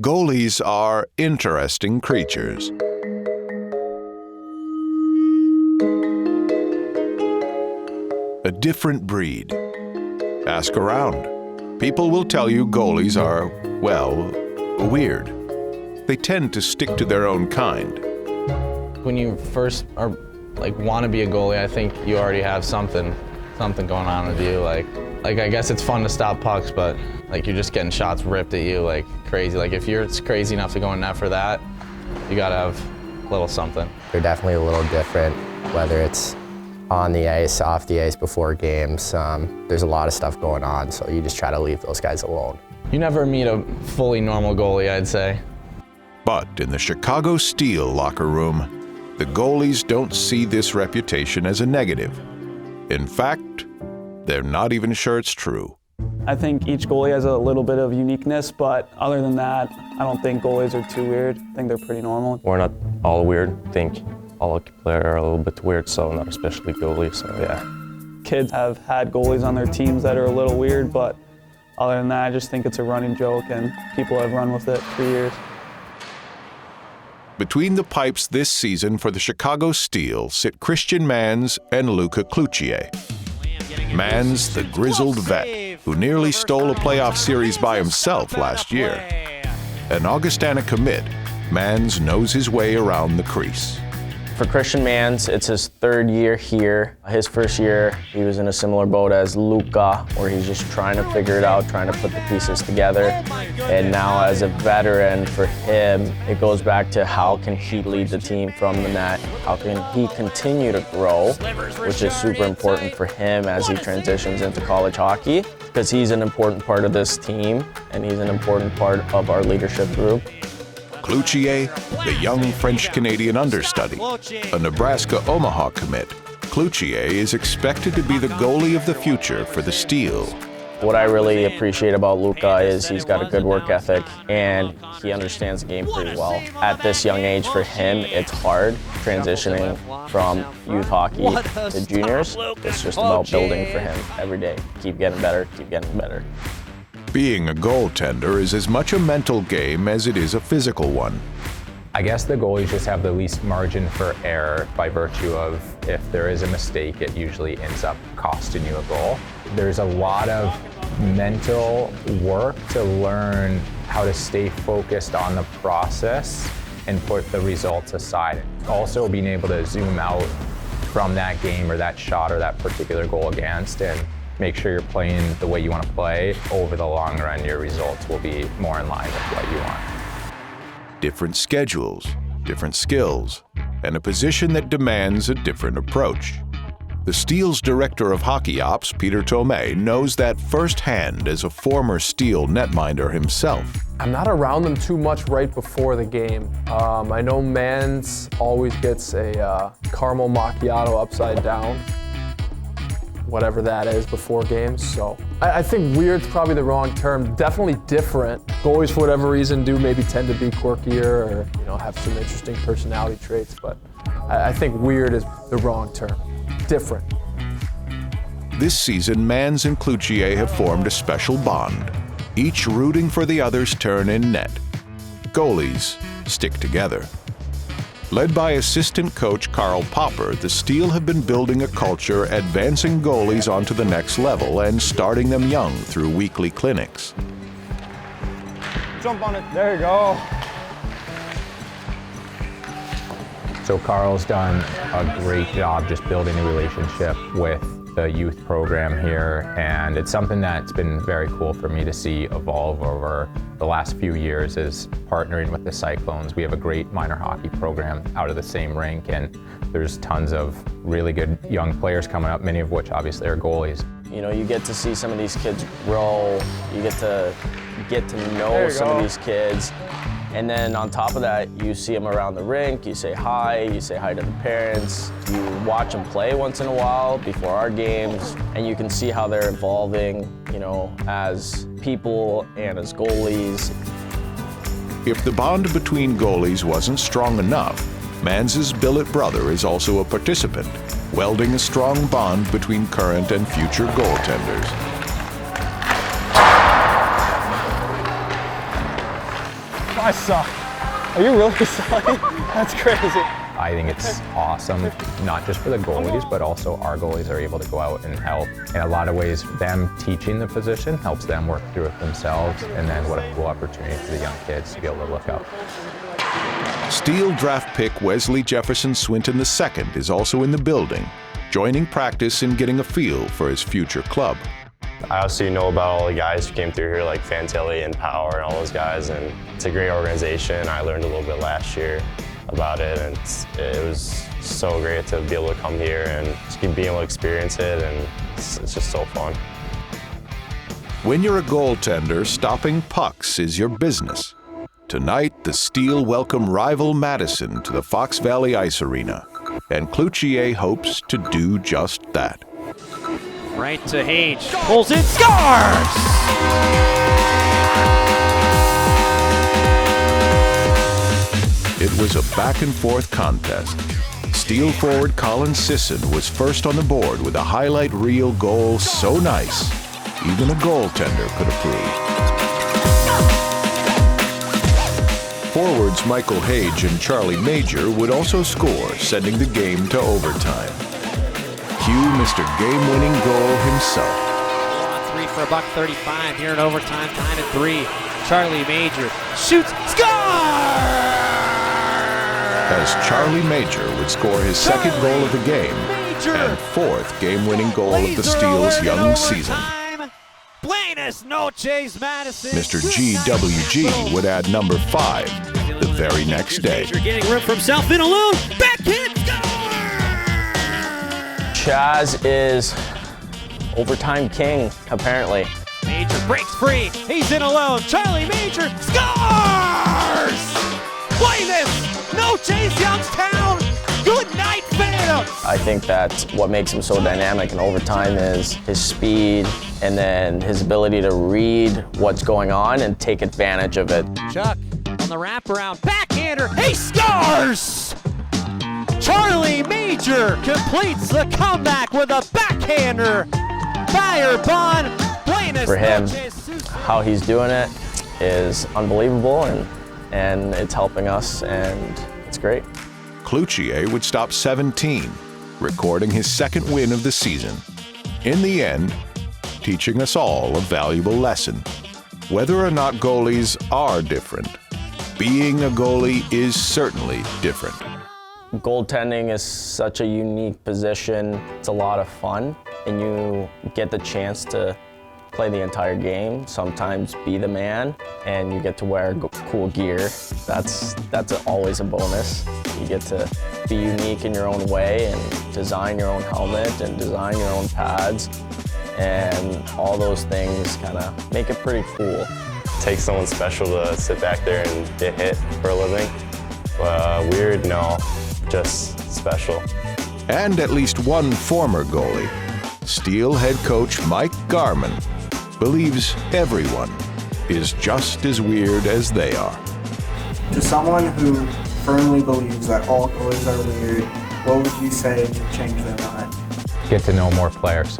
Goalies are interesting creatures. A different breed. Ask around. People will tell you goalies are, well, weird. They tend to stick to their own kind. When you first want to be a goalie, I think you already have something going on with you. Like I guess it's fun to stop pucks, but you're just getting shots ripped at you like crazy. Like if you're crazy enough to go in net for that, you gotta have a little something. They're definitely a little different, whether it's on the ice, off the ice, before games. There's a lot of stuff going on, so you just try to leave those guys alone. You never meet a fully normal goalie, I'd say. But in the Chicago Steel locker room, the goalies don't see this reputation as a negative. In fact, they're not even sure it's true. I think each goalie has a little bit of uniqueness, but other than that, I don't think goalies are too weird. I think they're pretty normal. We're not all weird. I think all hockey players are a little bit weird, so not especially goalies, so yeah. Kids have had goalies on their teams that are a little weird, but other than that, I just think it's a running joke and people have run with it for years. Between the pipes this season for the Chicago Steel sit Christian Manz and Louka Cloutier. Manz, the grizzled vet, who nearly stole a playoff series by himself last year. An Augustana commit, Manz knows his way around the crease. For Christian Manz, it's his third year here. His first year, he was in a similar boat as Louka, where he's just trying to figure it out, trying to put the pieces together. And now as a veteran, for him, it goes back to how can he lead the team from the net? How can he continue to grow, which is super important for him as he transitions into college hockey, because he's an important part of this team, and he's an important part of our leadership group. Cloutier, the young French-Canadian understudy, a Nebraska-Omaha commit. Cloutier is expected to be the goalie of the future for the Steel. What I really appreciate about Louka is he's got a good work ethic and he understands the game pretty well. At this young age for him, it's hard transitioning from youth hockey to juniors. It's just about building for him every day. Keep getting better, keep getting better. Being a goaltender is as much a mental game as it is a physical one. I guess the goalies just have the least margin for error by virtue of if there is a mistake, it usually ends up costing you a goal. There's a lot of mental work to learn how to stay focused on the process and put the results aside. Also being able to zoom out from that game or that shot or that particular goal against and make sure you're playing the way you want to play. Over the long run, your results will be more in line with what you want. Different schedules, different skills, and a position that demands a different approach. The Steel's director of hockey ops, Peter Tomei, knows that firsthand as a former Steel netminder himself. I'm not around them too much right before the game. I know Manz always gets a caramel macchiato upside down, whatever that is, before games. So I think weird's probably the wrong term. Definitely different. Goalies, for whatever reason, do maybe tend to be quirkier or have some interesting personality traits, but I think weird is the wrong term. Different. This season, Manz and Cloutier have formed a special bond, each rooting for the other's turn in net. Goalies stick together. Led by Assistant Coach Karel Popper, the Steel have been building a culture advancing goalies onto the next level and starting them young through weekly clinics. Jump on it, there you go. So Karel's done a great job just building a relationship with the youth program here, and it's something that's been very cool for me to see evolve over the last few years is partnering with the Cyclones. We have a great minor hockey program out of the same rink, and there's tons of really good young players coming up, many of which obviously are goalies. You know, you get to see some of these kids grow, you get to know some of these kids, and then on top of that, you see them around the rink, you say hi to the parents, you watch them play once in a while before our games, and you can see how they're evolving, as people and as goalies. If the bond between goalies wasn't strong enough, Manz's billet brother is also a participant, welding a strong bond between current and future goaltenders. I suck. Are you really sucking? That's crazy. I think it's awesome, not just for the goalies, but also our goalies are able to go out and help. In a lot of ways, them teaching the position helps them work through it themselves, and then what a cool opportunity for the young kids to be able to look up. Steel draft pick Wesley Jefferson Swinton II is also in the building, joining practice and getting a feel for his future club. I also know about all the guys who came through here, like Fantilli and Power and all those guys, and it's a great organization. I learned a little bit last year about it, and it was so great to be able to come here and just being able to experience it, and it's just so fun. When you're a goaltender, stopping pucks is your business. Tonight, the Steel welcome rival Madison to the Fox Valley Ice Arena, and Cloutier hopes to do just that. Right to Hage, pulls in, scores! It was a back-and-forth contest. Steel forward Colin Sisson was first on the board with a highlight reel goal so nice, even a goaltender could approve. Forwards Michael Hage and Charlie Major would also score, sending the game to overtime. Cue Mr. Game-winning goal himself. 3 for $1.35 here in overtime, 9-3. Charlie Major shoots, score! As Charlie Major would score his second goal of the game and fourth game-winning goal of the Steel's young season. Buenas noches, Madison. Mr. GWG would add number 5 the very next day. Major getting room for himself in alone, backhand score! Chaz is overtime king, apparently. Major breaks free, he's in alone, Charlie Major scores! Play this! No Chase Youngstown! Good night, fam! I think that's what makes him so dynamic in overtime is his speed and then his ability to read what's going on and take advantage of it. Chuck on the wraparound, backhander, he scores! Charlie Major completes the comeback with a backhander. Firebond, Buenas For him, noches. how he's doing it is unbelievable, and it's helping us, and it's great. Cloutier would stop 17, recording his second win of the season. In the end, teaching us all a valuable lesson. Whether or not goalies are different, being a goalie is certainly different. Goaltending is such a unique position. It's a lot of fun, and you get the chance to play the entire game, sometimes be the man, and you get to wear cool gear. That's always a bonus. You get to be unique in your own way and design your own helmet and design your own pads, and all those things kind of make it pretty cool. It takes someone special to sit back there and get hit for a living. Weird, no, just special. And at least one former goalie, Steel head coach Mike Garman, believes everyone is just as weird as they are. To someone who firmly believes that all goalies are weird, what would you say to change their mind? Get to know more players.